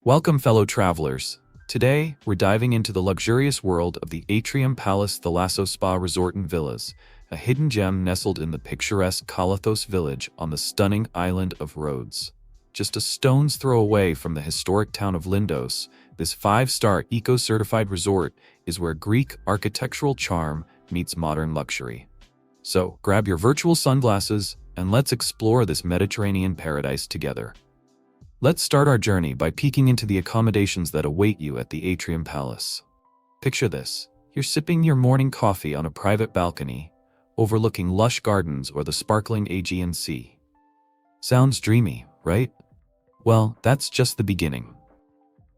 Welcome, fellow travelers. Today, we're diving into the luxurious world of the Atrium Palace Thalasso Spa Resort and Villas, a hidden gem nestled in the picturesque Kalathos village on the stunning island of Rhodes. Just a stone's throw away from the historic town of Lindos, this 5-star eco-certified resort is where Greek architectural charm meets modern luxury. So, grab your virtual sunglasses and let's explore this Mediterranean paradise together. Let's start our journey by peeking into the accommodations that await you at the Atrium Palace. Picture this: you're sipping your morning coffee on a private balcony, overlooking lush gardens or the sparkling Aegean Sea. Sounds dreamy, right? Well, that's just the beginning.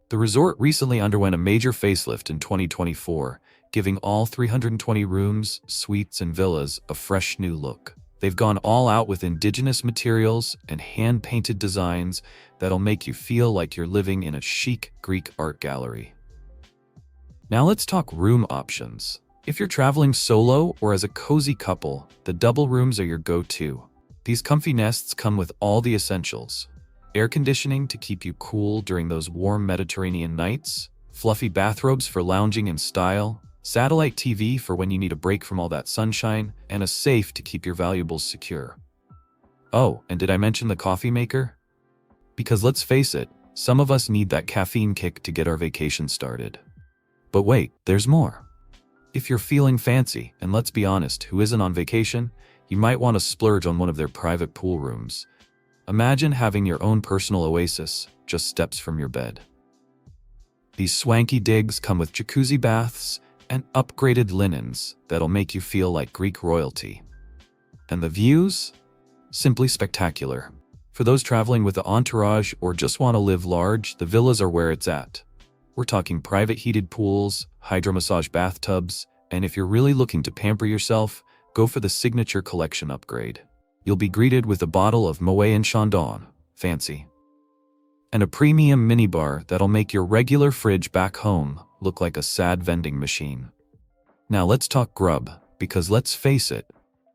The resort recently underwent a major facelift in 2024, giving all 320 rooms, suites, and villas a fresh new look. They've gone all out with indigenous materials and hand-painted designs that'll make you feel like you're living in a chic Greek art gallery. Now let's talk room options. If you're traveling solo or as a cozy couple, the double rooms are your go-to. These comfy nests come with all the essentials: air conditioning to keep you cool during those warm Mediterranean nights, fluffy bathrobes for lounging in style, satellite TV for when you need a break from all that sunshine, and a safe to keep your valuables secure. Oh, and did I mention the coffee maker? Because let's face it, some of us need that caffeine kick to get our vacation started. But wait, there's more. If you're feeling fancy, and let's be honest, who isn't on vacation, you might want to splurge on one of their private pool rooms. Imagine having your own personal oasis, just steps from your bed. These swanky digs come with jacuzzi baths and upgraded linens that'll make you feel like Greek royalty. And the views? Simply spectacular. For those traveling with the entourage or just want to live large, the villas are where it's at. We're talking private heated pools, hydromassage bathtubs, and if you're really looking to pamper yourself, go for the signature collection upgrade. You'll be greeted with a bottle of Moet and Chandon, fancy, and a premium minibar that'll make your regular fridge back home look like a sad vending machine. Now let's talk grub, because let's face it,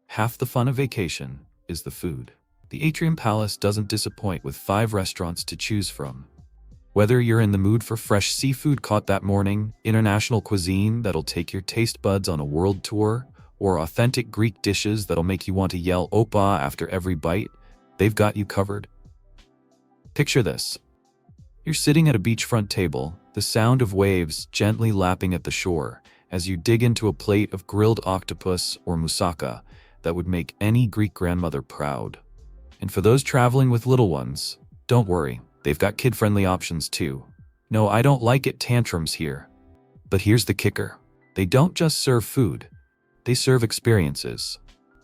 half the fun of vacation is the food. The Atrium Palace doesn't disappoint with 5 restaurants to choose from. Whether you're in the mood for fresh seafood caught that morning, international cuisine that'll take your taste buds on a world tour, or authentic Greek dishes that'll make you want to yell "Opa" after every bite, they've got you covered. Picture this. You're sitting at a beachfront table, the sound of waves gently lapping at the shore as you dig into a plate of grilled octopus or moussaka that would make any Greek grandmother proud. And for those traveling with little ones, don't worry, they've got kid-friendly options too. No, I don't like it tantrums here. But here's the kicker. They don't just serve food, they serve experiences.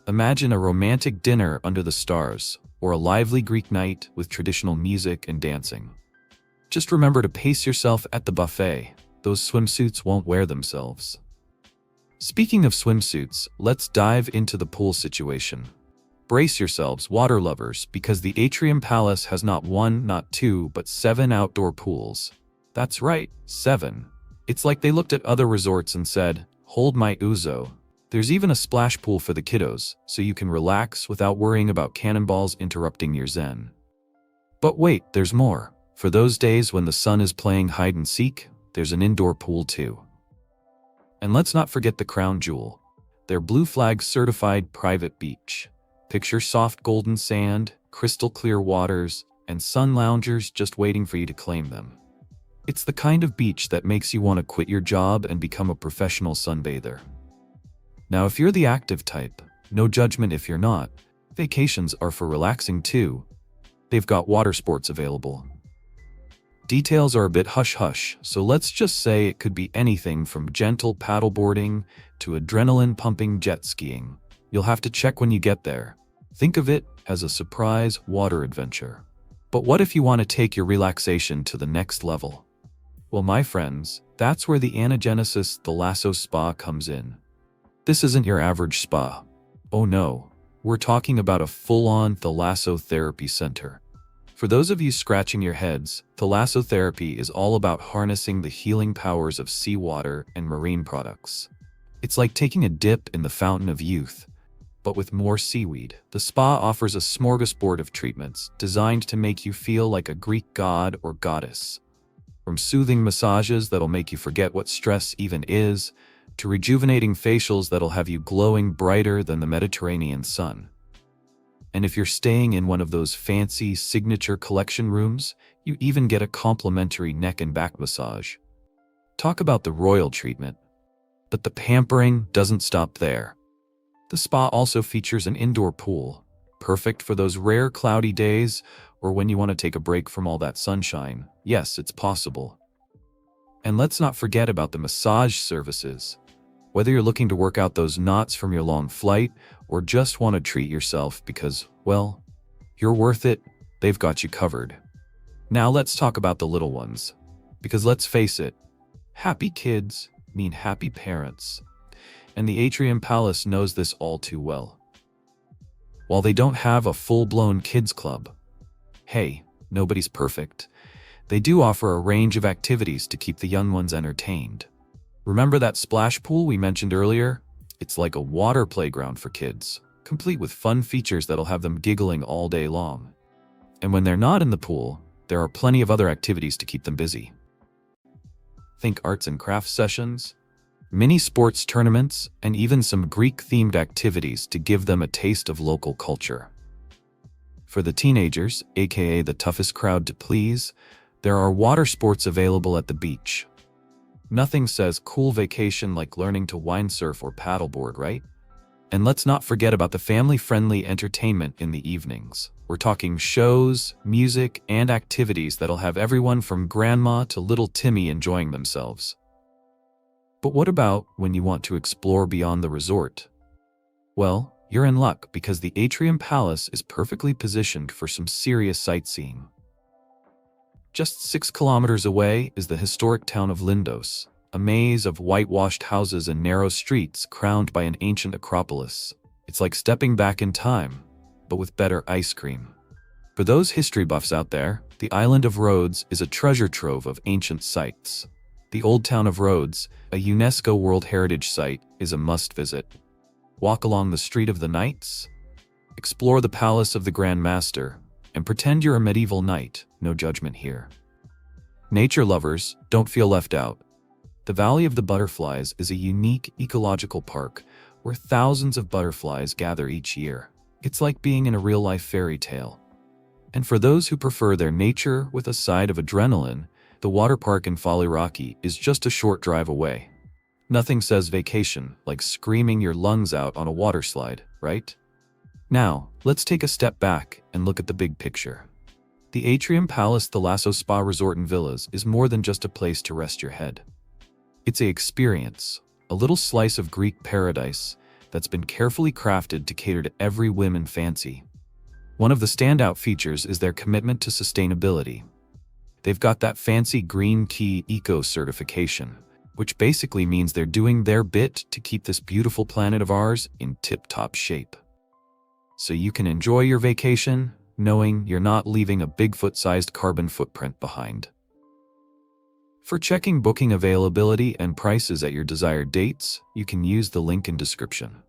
Imagine a romantic dinner under the stars, or a lively Greek night with traditional music and dancing. Just remember to pace yourself at the buffet. Those swimsuits won't wear themselves. Speaking of swimsuits, let's dive into the pool situation. Brace yourselves, water lovers, because the Atrium Palace has not 1, not 2, but 7 outdoor pools. That's right, 7. It's like they looked at other resorts and said, "Hold my ouzo." There's even a splash pool for the kiddos, so you can relax without worrying about cannonballs interrupting your zen. But wait, there's more. For those days when the sun is playing hide and seek, there's an indoor pool too. And let's not forget the crown jewel, their Blue Flag certified private beach. Picture soft golden sand, crystal clear waters, and sun loungers just waiting for you to claim them. It's the kind of beach that makes you want to quit your job and become a professional sunbather. Now, if you're the active type, no judgment if you're not, vacations are for relaxing too. They've got water sports available. Details are a bit hush-hush, so let's just say it could be anything from gentle paddleboarding to adrenaline-pumping jet skiing. You'll have to check when you get there. Think of it as a surprise water adventure. But what if you want to take your relaxation to the next level? Well, my friends, that's where the Aegean Thalasso Spa comes in. This isn't your average spa. Oh no, we're talking about a full-on thalassotherapy center. For those of you scratching your heads, thalassotherapy is all about harnessing the healing powers of seawater and marine products. It's like taking a dip in the fountain of youth, but with more seaweed. The spa offers a smorgasbord of treatments designed to make you feel like a Greek god or goddess. From soothing massages that'll make you forget what stress even is, to rejuvenating facials that'll have you glowing brighter than the Mediterranean sun. And if you're staying in one of those fancy signature collection rooms, you even get a complimentary neck and back massage. Talk about the royal treatment. But the pampering doesn't stop there. The spa also features an indoor pool, perfect for those rare cloudy days or when you want to take a break from all that sunshine. Yes, it's possible. And let's not forget about the massage services. Whether you're looking to work out those knots from your long flight or just want to treat yourself because, well, you're worth it, they've got you covered. Now let's talk about the little ones. Because let's face it, happy kids mean happy parents. And the Atrium Palace knows this all too well. While they don't have a full-blown kids club, hey, nobody's perfect. They do offer a range of activities to keep the young ones entertained. Remember that splash pool we mentioned earlier? It's like a water playground for kids, complete with fun features that'll have them giggling all day long. And when they're not in the pool, there are plenty of other activities to keep them busy. Think arts and crafts sessions, mini sports tournaments, and even some Greek-themed activities to give them a taste of local culture. For the teenagers, aka the toughest crowd to please, there are water sports available at the beach. Nothing says cool vacation like learning to windsurf or paddleboard, right? And let's not forget about the family-friendly entertainment in the evenings. We're talking shows, music, and activities that'll have everyone from grandma to little Timmy enjoying themselves. But what about when you want to explore beyond the resort? Well, you're in luck because the Atrium Palace is perfectly positioned for some serious sightseeing. Just 6 kilometers away is the historic town of Lindos, a maze of whitewashed houses and narrow streets crowned by an ancient acropolis. It's like stepping back in time, but with better ice cream. For those history buffs out there, the island of Rhodes is a treasure trove of ancient sites. The old town of Rhodes, a UNESCO World Heritage Site, is a must-visit. Walk along the Street of the Knights, explore the Palace of the Grand Master, and pretend you're a medieval knight. No judgment here. Nature lovers, don't feel left out. The Valley of the Butterflies is a unique ecological park where thousands of butterflies gather each year. It's like being in a real-life fairy tale. And for those who prefer their nature with a side of adrenaline, the water park in Rocky is just a short drive away. Nothing says vacation like screaming your lungs out on a water slide, right? Now, let's take a step back and look at the big picture. The Atrium Palace Thalasso Spa Resort and Villas is more than just a place to rest your head. It's an experience, a little slice of Greek paradise that's been carefully crafted to cater to every whim and fancy. One of the standout features is their commitment to sustainability. They've got that fancy green tea eco certification, which basically means they're doing their bit to keep this beautiful planet of ours in tip-top shape. So you can enjoy your vacation knowing you're not leaving a Bigfoot-sized carbon footprint behind. For checking booking availability and prices at your desired dates, you can use the link in description.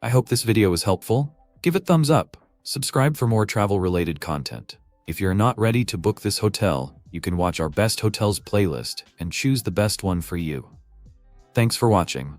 I hope this video was helpful. Give it thumbs up. Subscribe for more travel-related content. If you're not ready to book this hotel, you can watch our Best Hotels playlist and choose the best one for you. Thanks for watching.